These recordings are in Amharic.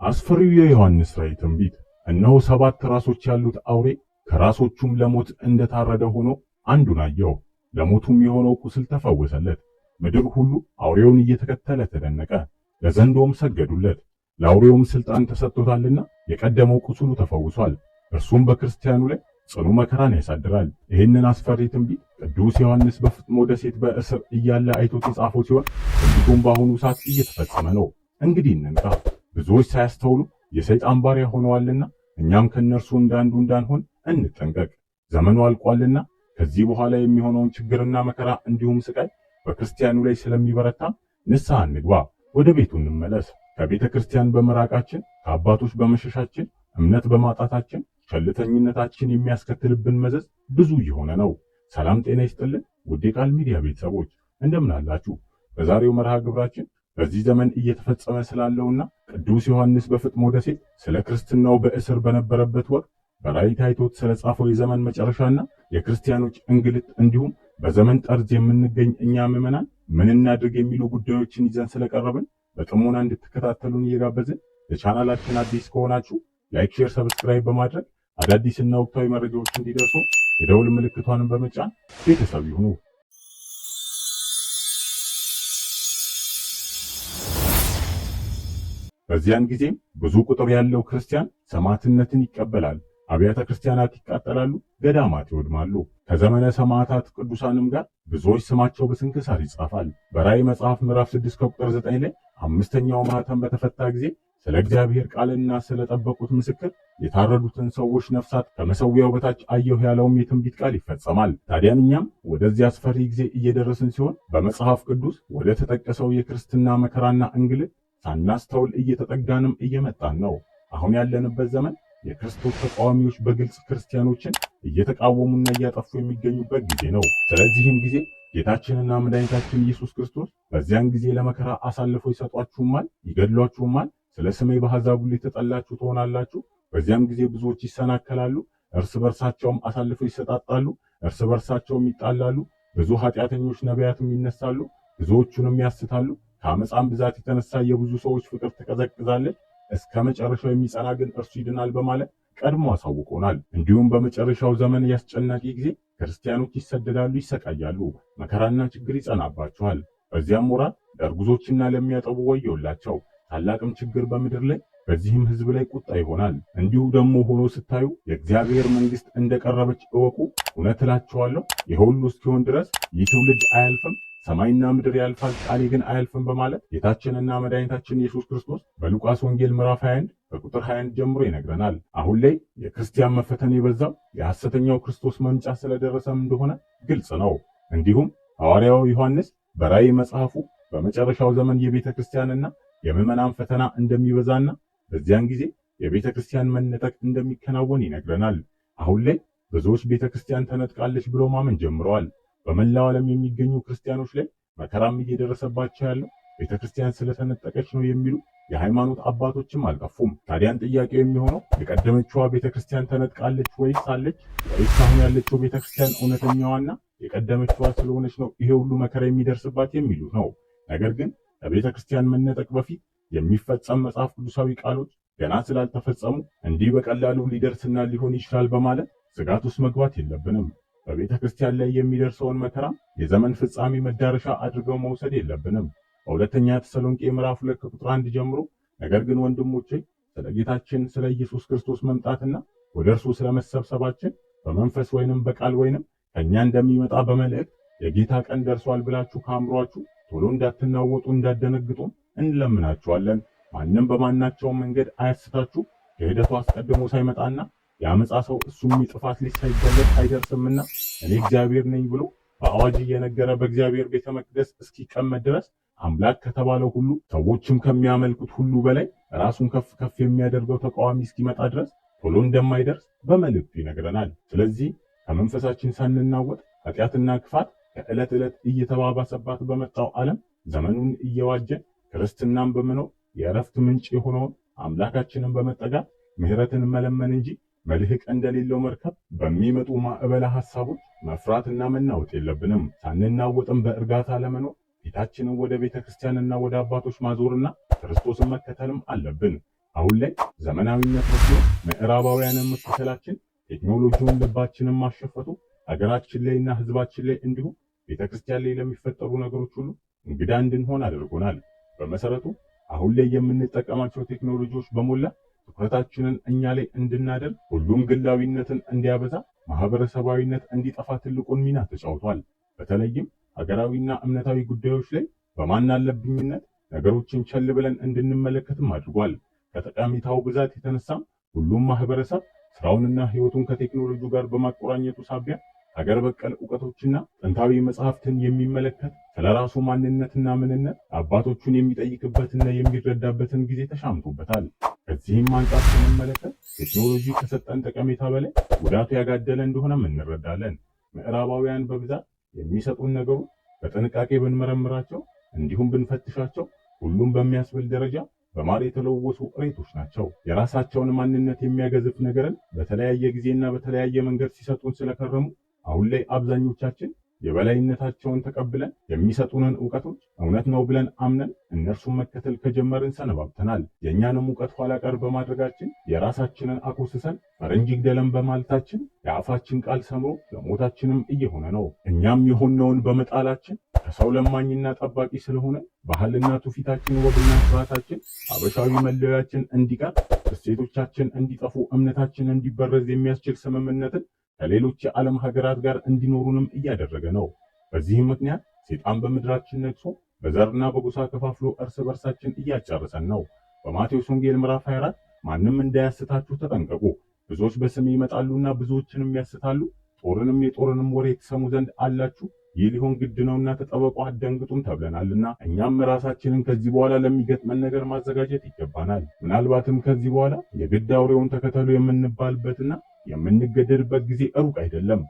አስፈሪው የዮሐንስ ራእይ ትንቢት። እነሆ 7 ራሶች ያሉት አውሬ ከራሶቹም ለሞት እንደታረደ ሆኖ አንዱን አየሁ። ለሞቱም የሆነው ቁስል ተፈወሰለት። ምድር ሁሉ አውሬውን እየተከተለ ተደነቀ። ለዘንዶውም ሰገዱለት። ለአውሬውም ስልጣን ተሰጥቶታልና የቀደመው ቁስሉ ተፈውሷል። እርሱም በክርስቲያኑ ላይ ጽኑ መከራን ያሳድራል። ይህንን አስፈሪ ትንቢት ቅዱስ ዮሐንስ በፍጥሞ ደሴት በእስር እያለ አይቶት የጻፈው ሲሆን ትንቢቱም በአሁኑ ሰዓት እየተፈጸመ ነው። እንግዲህ እንንቃ። ብዙዎች ሳያስተውሉ የሰይጣን ባሪያ ሆነዋልና እኛም ከነርሱ እንዳንዱ እንዳንሆን እንጠንቀቅ። ዘመኑ አልቋልና ከዚህ በኋላ የሚሆነውን ችግርና መከራ እንዲሁም ስቃይ በክርስቲያኑ ላይ ስለሚበረታ ንስሐ እንግባ፣ ወደ ቤቱ እንመለስ። ከቤተ ክርስቲያን በመራቃችን፣ ከአባቶች በመሸሻችን፣ እምነት በማጣታችን፣ ቸልተኝነታችን የሚያስከትልብን መዘዝ ብዙ እየሆነ ነው። ሰላም ጤና ይስጥልን ውድ የቃል ሚዲያ ቤተሰቦች እንደምን አላችሁ? በዛሬው መርሃ ግብራችን በዚህ ዘመን እየተፈጸመ ስላለውና ቅዱስ ዮሐንስ በፍጥሞ ደሴት ስለ ክርስትናው በእስር በነበረበት ወቅት በራእይ ታይቶት ስለጻፈው የዘመን መጨረሻና የክርስቲያኖች እንግልት እንዲሁም በዘመን ጠርዝ የምንገኝ እኛ ምዕመናን ምን እናድርግ የሚሉ ጉዳዮችን ይዘን ስለቀረብን በጥሞና እንድትከታተሉን እየጋበዝን ለቻናላችን አዲስ ከሆናችሁ ላይክ፣ ሼር፣ ሰብስክራይብ በማድረግ አዳዲስና ወቅታዊ መረጃዎች እንዲደርሱ የደውል ምልክቷን በመጫን ቤተሰብ ይሁኑ። በዚያን ጊዜም ብዙ ቁጥር ያለው ክርስቲያን ሰማዕትነትን ይቀበላል። አብያተ ክርስቲያናት ይቃጠላሉ፣ ገዳማት ይወድማሉ። ከዘመነ ሰማዕታት ቅዱሳንም ጋር ብዙዎች ስማቸው በስንክሳር ይጻፋል። በራእይ መጽሐፍ ምዕራፍ 6 ከቁጥር 9 ላይ አምስተኛው ማኅተም በተፈታ ጊዜ ስለ እግዚአብሔር ቃልና ስለ ጠበቁት ምስክር የታረዱትን ሰዎች ነፍሳት ከመሠዊያው በታች አየሁ ያለውም የትንቢት ቃል ይፈጸማል። ታዲያን እኛም ወደዚህ አስፈሪ ጊዜ እየደረስን ሲሆን በመጽሐፍ ቅዱስ ወደ ተጠቀሰው የክርስትና መከራና እንግልት ሳናስተውል እየተጠጋንም እየመጣን ነው። አሁን ያለንበት ዘመን የክርስቶስ ተቃዋሚዎች በግልጽ ክርስቲያኖችን እየተቃወሙና እያጠፉ የሚገኙበት ጊዜ ነው። ስለዚህም ጊዜ ጌታችንና መድኃኒታችን ኢየሱስ ክርስቶስ በዚያን ጊዜ ለመከራ አሳልፈው ይሰጧችሁማል፣ ይገድሏችሁማል። ስለ ስሜ በአሕዛብ ሁሉ የተጠላችሁ ትሆናላችሁ። በዚያም ጊዜ ብዙዎች ይሰናከላሉ፣ እርስ በርሳቸውም አሳልፈው ይሰጣጣሉ፣ እርስ በርሳቸውም ይጣላሉ። ብዙ ኃጢአተኞች ነቢያትም ይነሳሉ፣ ብዙዎቹንም ያስታሉ። ከአመፃም ብዛት የተነሳ የብዙ ሰዎች ፍቅር ትቀዘቅዛለች። እስከ መጨረሻው የሚጸና ግን እርሱ ይድናል በማለት ቀድሞ አሳውቆናል። እንዲሁም በመጨረሻው ዘመን ያስጨናቂ ጊዜ ክርስቲያኖች ይሰደዳሉ፣ ይሰቃያሉ፣ መከራና ችግር ይጸናባቸዋል። በዚያም ወራት ለእርጉዞችና ለሚያጠቡ ወዮላቸው፣ ታላቅም ችግር በምድር ላይ በዚህም ሕዝብ ላይ ቁጣ ይሆናል። እንዲሁ ደግሞ ሆኖ ስታዩ የእግዚአብሔር መንግሥት እንደቀረበች እወቁ። እውነት እላችኋለሁ ይህ ሁሉ እስኪሆን ድረስ ይህ ትውልድ አያልፍም። ሰማይና ምድር ያልፋል፣ ቃሌ ግን አያልፍም በማለት ጌታችንና መድኃኒታችን ኢየሱስ ክርስቶስ በሉቃስ ወንጌል ምዕራፍ 21 ከቁጥር 21 ጀምሮ ይነግረናል። አሁን ላይ የክርስቲያን መፈተን የበዛው የሐሰተኛው ክርስቶስ መምጫ ስለደረሰም እንደሆነ ግልጽ ነው። እንዲሁም ሐዋርያው ዮሐንስ በራእይ መጽሐፉ በመጨረሻው ዘመን የቤተ ክርስቲያንና የምዕመናን ፈተና እንደሚበዛና በዚያን ጊዜ የቤተ ክርስቲያን መነጠቅ እንደሚከናወን ይነግረናል። አሁን ላይ ብዙዎች ቤተ ክርስቲያን ተነጥቃለች ብሎ ማመን ጀምረዋል። በመላው ዓለም የሚገኙ ክርስቲያኖች ላይ መከራም እየደረሰባቸው ያለው ቤተ ክርስቲያን ስለተነጠቀች ነው የሚሉ የሃይማኖት አባቶችም አልጠፉም። ታዲያን ጥያቄው የሚሆነው የቀደመችዋ ቤተ ክርስቲያን ተነጥቃለች ወይስ አለች? ወይስ አሁን ያለችው ቤተ ክርስቲያን እውነተኛዋና የቀደመችዋ ስለሆነች ነው ይሄ ሁሉ መከራ የሚደርስባት የሚሉት ነው። ነገር ግን ከቤተ ክርስቲያን መነጠቅ በፊት የሚፈጸም መጽሐፍ ቅዱሳዊ ቃሎች ገና ስላልተፈጸሙ እንዲህ በቀላሉ ሊደርስና ሊሆን ይችላል በማለት ስጋት ውስጥ መግባት የለብንም። በቤተ ክርስቲያን ላይ የሚደርሰውን መከራ የዘመን ፍጻሜ መዳረሻ አድርገው መውሰድ የለብንም። በሁለተኛ ተሰሎንቄ ምዕራፍ 2 ከቁጥር 1 ጀምሮ ነገር ግን ወንድሞቼ ስለ ጌታችን ስለ ኢየሱስ ክርስቶስ መምጣትና ወደ እርሱ ስለመሰብሰባችን በመንፈስ ወይንም በቃል ወይንም ከኛ እንደሚመጣ በመልእክት የጌታ ቀን ደርሷል ብላችሁ ከአእምሯችሁ ቶሎ እንዳትናወጡ እንዳትደነግጡ እንለምናችኋለን። ማንም በማናቸውም መንገድ አያስታችሁ። ክህደቱ አስቀድሞ ሳይመጣና የአመፃ ሰው እሱም የጥፋት ልጅ ሳይገለጥ አይደርስምና እኔ እግዚአብሔር ነኝ ብሎ በአዋጅ እየነገረ በእግዚአብሔር ቤተ መቅደስ እስኪቀመጥ ድረስ አምላክ ከተባለው ሁሉ ሰዎችም ከሚያመልኩት ሁሉ በላይ ራሱን ከፍ ከፍ የሚያደርገው ተቃዋሚ እስኪመጣ ድረስ ቶሎ እንደማይደርስ በመልእክቱ ይነግረናል። ስለዚህ ከመንፈሳችን ሳንናወጥ ኃጢአትና ክፋት ከዕለት ዕለት እየተባባሰባት በመጣው ዓለም ዘመኑን እየዋጀን ክርስትናን በመኖር የእረፍት ምንጭ የሆነውን አምላካችንን በመጠጋት ምሕረትን መለመን እንጂ መልህቅ እንደሌለው መርከብ በሚመጡ ማዕበለ ሐሳቦች መፍራትና መናወጥ የለብንም። ሳንናወጥም በእርጋታ ለመኖር ፊታችንን ወደ ቤተ ክርስቲያንና ወደ አባቶች ማዞርና ክርስቶስን መከተልም አለብን። አሁን ላይ ዘመናዊነት መስሎ ምዕራባውያንን መከተላችን ቴክኖሎጂውን ልባችንን ማሸፈቱ ሀገራችን ላይና ህዝባችን ላይ እንዲሁም ቤተክርስቲያን ላይ ለሚፈጠሩ ነገሮች ሁሉ እንግዳ እንድንሆን አድርጎናል። በመሰረቱ አሁን ላይ የምንጠቀማቸው ቴክኖሎጂዎች በሞላ ትኩረታችንን እኛ ላይ እንድናደርግ፣ ሁሉም ግላዊነትን እንዲያበዛ፣ ማህበረሰባዊነት እንዲጠፋ ትልቁን ሚና ተጫውቷል። በተለይም ሀገራዊና እምነታዊ ጉዳዮች ላይ በማናለብኝነት ነገሮችን ቸል ብለን እንድንመለከትም አድርጓል። ከጠቀሜታው ብዛት የተነሳም ሁሉም ማህበረሰብ ስራውንና ህይወቱን ከቴክኖሎጂ ጋር በማቆራኘቱ ሳቢያ ሀገር በቀል ዕውቀቶችና ጥንታዊ መጽሐፍትን የሚመለከት ስለራሱ ማንነትና ምንነት አባቶቹን የሚጠይቅበትና የሚረዳበትን ጊዜ ተሻምቶበታል። ከዚህም አንጻር ስንመለከት ቴክኖሎጂ ከሰጠን ጠቀሜታ በላይ ጉዳቱ ያጋደለ እንደሆነም እንረዳለን። ምዕራባውያን በብዛት የሚሰጡን ነገሮች በጥንቃቄ ብንመረምራቸው እንዲሁም ብንፈትሻቸው ሁሉም በሚያስብል ደረጃ በማር የተለወሱ እሬቶች ናቸው። የራሳቸውን ማንነት የሚያገዝፍ ነገርን በተለያየ ጊዜና በተለያየ መንገድ ሲሰጡን ስለከረሙ አሁን ላይ አብዛኞቻችን የበላይነታቸውን ተቀብለን የሚሰጡንን ዕውቀቶች እውነት ነው ብለን አምነን እነርሱን መከተል ከጀመርን ሰነባብተናል። የእኛንም ዕውቀት ኋላ ቀር በማድረጋችን የራሳችንን አኮስሰን ፈረንጅ ይግደለን በማለታችን የአፋችን ቃል ሰምሮ ለሞታችንም እየሆነ ነው። እኛም የሆነውን በመጣላችን ከሰው ለማኝና ጠባቂ ስለሆነ ባህልና ትውፊታችን፣ ወግና ስርዓታችን፣ አበሻዊ መለያችን እንዲቀር፣ እሴቶቻችን እንዲጠፉ፣ እምነታችን እንዲበረዝ የሚያስችል ስምምነትን ከሌሎች የዓለም ሀገራት ጋር እንዲኖሩንም እያደረገ ነው። በዚህም ምክንያት ሰይጣን በምድራችን ነግሶ በዘርና በጎሳ ከፋፍሎ እርስ በርሳችን እያጫረሰን ነው። በማቴዎስ ወንጌል ምዕራፍ 24 ማንም እንዳያስታችሁ ተጠንቀቁ፣ ብዙዎች በስሜ ይመጣሉና ብዙዎችንም ያስታሉ፣ ጦርንም የጦርንም ወሬ ትሰሙ ዘንድ አላችሁ፣ ይህ ሊሆን ግድ ነውና ተጠበቁ አትደንግጡም ተብለናልና እኛም ራሳችንን ከዚህ በኋላ ለሚገጥመን ነገር ማዘጋጀት ይገባናል። ምናልባትም ከዚህ በኋላ የግድ አውሬውን ተከተሉ የምንባልበትና የምንገደድበት ጊዜ ሩቅ አይደለም።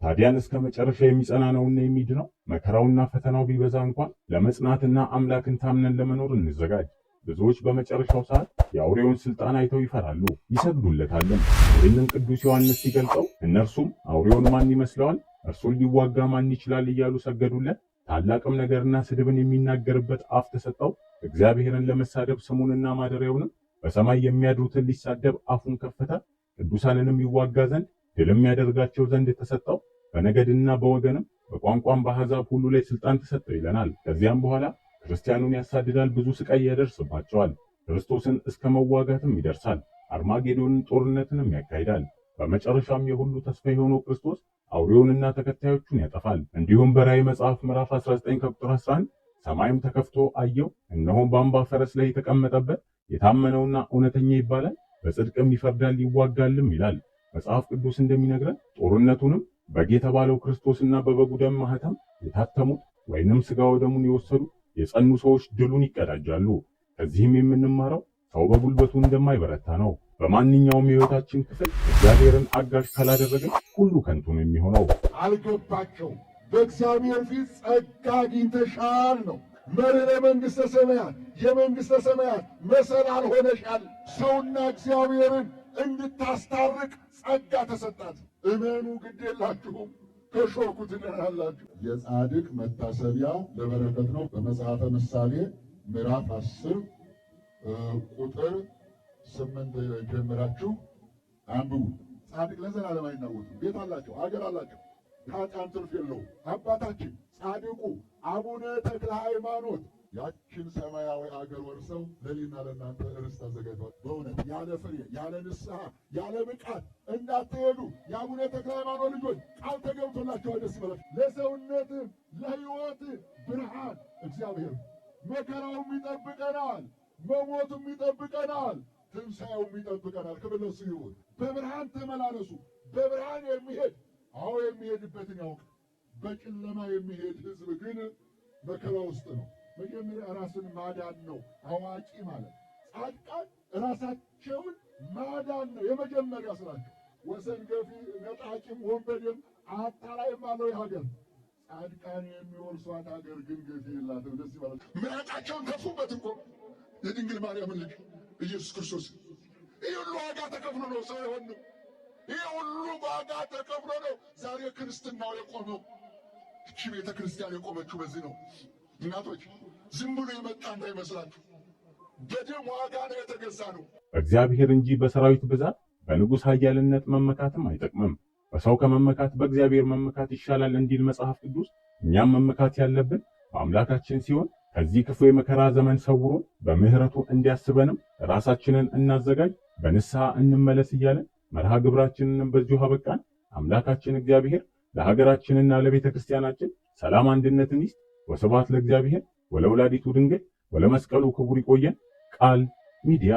ታዲያን እስከ መጨረሻ የሚጸና ነውና የሚድነው መከራውና ፈተናው ቢበዛ እንኳን ለመጽናትና አምላክን ታምነን ለመኖር እንዘጋጅ። ብዙዎች በመጨረሻው ሰዓት የአውሬውን ስልጣን አይተው ይፈራሉ፣ ይሰግዱለታልም። ይህንን ቅዱስ ዮሐንስ ሲገልጸው እነርሱም አውሬውን ማን ይመስለዋል? እርሱን ሊዋጋ ማን ይችላል? እያሉ ሰገዱለት። ታላቅም ነገርና ስድብን የሚናገርበት አፍ ተሰጠው። እግዚአብሔርን ለመሳደብ ስሙንና ማደሪያውንም በሰማይ የሚያድሩትን ሊሳደብ አፉን ከፈተ። ቅዱሳንንም ይዋጋ ዘንድ ድልም ያደርጋቸው ዘንድ የተሰጠው በነገድና በወገንም በቋንቋም በአሕዛብ ሁሉ ላይ ስልጣን ተሰጠው ይለናል። ከዚያም በኋላ ክርስቲያኑን ያሳድዳል፣ ብዙ ስቃይ ያደርስባቸዋል፣ ክርስቶስን እስከ መዋጋትም ይደርሳል፣ አርማጌዶንን ጦርነትንም ያካሂዳል። በመጨረሻም የሁሉ ተስፋ የሆነው ክርስቶስ አውሬውንና ተከታዮቹን ያጠፋል። እንዲሁም በራእይ መጽሐፍ ምዕራፍ 19 ከቁጥር 11 ሰማይም ተከፍቶ አየሁ፣ እነሆም በአምባ ፈረስ ላይ የተቀመጠበት የታመነውና እውነተኛ ይባላል፣ በጽድቅም ይፈርዳል ይዋጋልም ይላል። መጽሐፍ ቅዱስ እንደሚነግረን ጦርነቱንም በግ የተባለው ክርስቶስና በበጉ ደም ማህተም የታተሙት ወይንም ሥጋ ወደሙን የወሰዱ የጸኑ ሰዎች ድሉን ይቀዳጃሉ። ከዚህም የምንማረው ሰው በጉልበቱ እንደማይበረታ ነው። በማንኛውም የሕይወታችን ክፍል እግዚአብሔርን አጋዥ ካላደረግን ሁሉ ከንቱ ነው የሚሆነው። አልገባቸው በእግዚአብሔር ፊት ጸጋ አግኝተሻል ነው። መርኅ መንግሥተ ሰማያት የመንግሥተ ሰማያት መሰላል ሆነሻል። ሰውና እግዚአብሔርን እንድታስታርቅ ጸጋ ተሰጣት። እመኑ፣ ግድ የላችሁም፣ ከሾኩ ትድናላችሁ። የጻድቅ መታሰቢያ ለበረከት ነው። በመጽሐፈ ምሳሌ ምዕራፍ 10 ቁጥር 8 ጀምራችሁ አንብቡ። ጻድቅ ለዘላለም አይናወጡም። ቤት አላቸው፣ አገር አላቸው፣ ከኃጥአን ትርፍ የለውም። አባታችን ጻድቁ አቡነ ተክለ ሃይማኖት ያችን ሰማያዊ አገር ወርሰው ለእኔና ለእናንተ ርስት አዘጋጅተዋል። በእውነት ያለ ፍሬ ያለ ንስሐ ያለ ብቃት እንዳትሄዱ የአቡነ ተክለ ሃይማኖት ልጆች ቃል ተገብቶላቸዋል። ደስ ይበላችሁ። ለሰውነት ለሕይወት ብርሃን እግዚአብሔር መከራውም ይጠብቀናል፣ መሞቱም ይጠብቀናል፣ ትንሣኤውም ይጠብቀናል። ክብር ለእሱ ይሁን። በብርሃን ተመላለሱ። በብርሃን የሚሄድ የሚሄድበትን ያውቅ። በጨለማ የሚሄድ ሕዝብ ግን መከራ ውስጥ ነው። መጀመሪያ ራስን ማዳን ነው አዋቂ ማለት። ጻድቃን ራሳቸውን ማዳን ነው የመጀመሪያ ስራቸው። ወሰን ገፊ ነጣቂም ወንበዴም አታላይም አለው የሀገር ጻድቃን የሚወርሷት ሀገር ግን ገፊ የላትም። ደስ ይበላል። ምራቃቸውን ተፉበት እኮ የድንግል ማርያምን ልጅ ኢየሱስ ክርስቶስ። ይህ ሁሉ ዋጋ ተከፍሎ ነው ሰው የሆነው። ይህ ሁሉ ዋጋ ተከፍሎ ነው ዛሬ ክርስትናው የቆመው። እቺ ቤተ ክርስቲያን የቆመችው በዚህ ነው። እናቶች ዝም ብሎ የመጣ እንዳይመስላችሁ፣ በደም ዋጋ ነው የተገዛ ነው። በእግዚአብሔር እንጂ በሰራዊት ብዛት በንጉሥ ኃያልነት መመካትም አይጠቅምም። በሰው ከመመካት በእግዚአብሔር መመካት ይሻላል እንዲል መጽሐፍ ቅዱስ። እኛም መመካት ያለብን በአምላካችን ሲሆን ከዚህ ክፉ የመከራ ዘመን ሰውሮ በምሕረቱ እንዲያስበንም ራሳችንን እናዘጋጅ፣ በንስሐ እንመለስ እያለን መርሃ ግብራችንንም በዚሁ አበቃን። አምላካችን እግዚአብሔር ለሀገራችንና ለቤተ ክርስቲያናችን ሰላም አንድነትን ይስጥ። ወስብሐት ለእግዚአብሔር ወለወላዲቱ ድንግል ወለመስቀሉ ክቡር። ይቆየን። ቃል ሚዲያ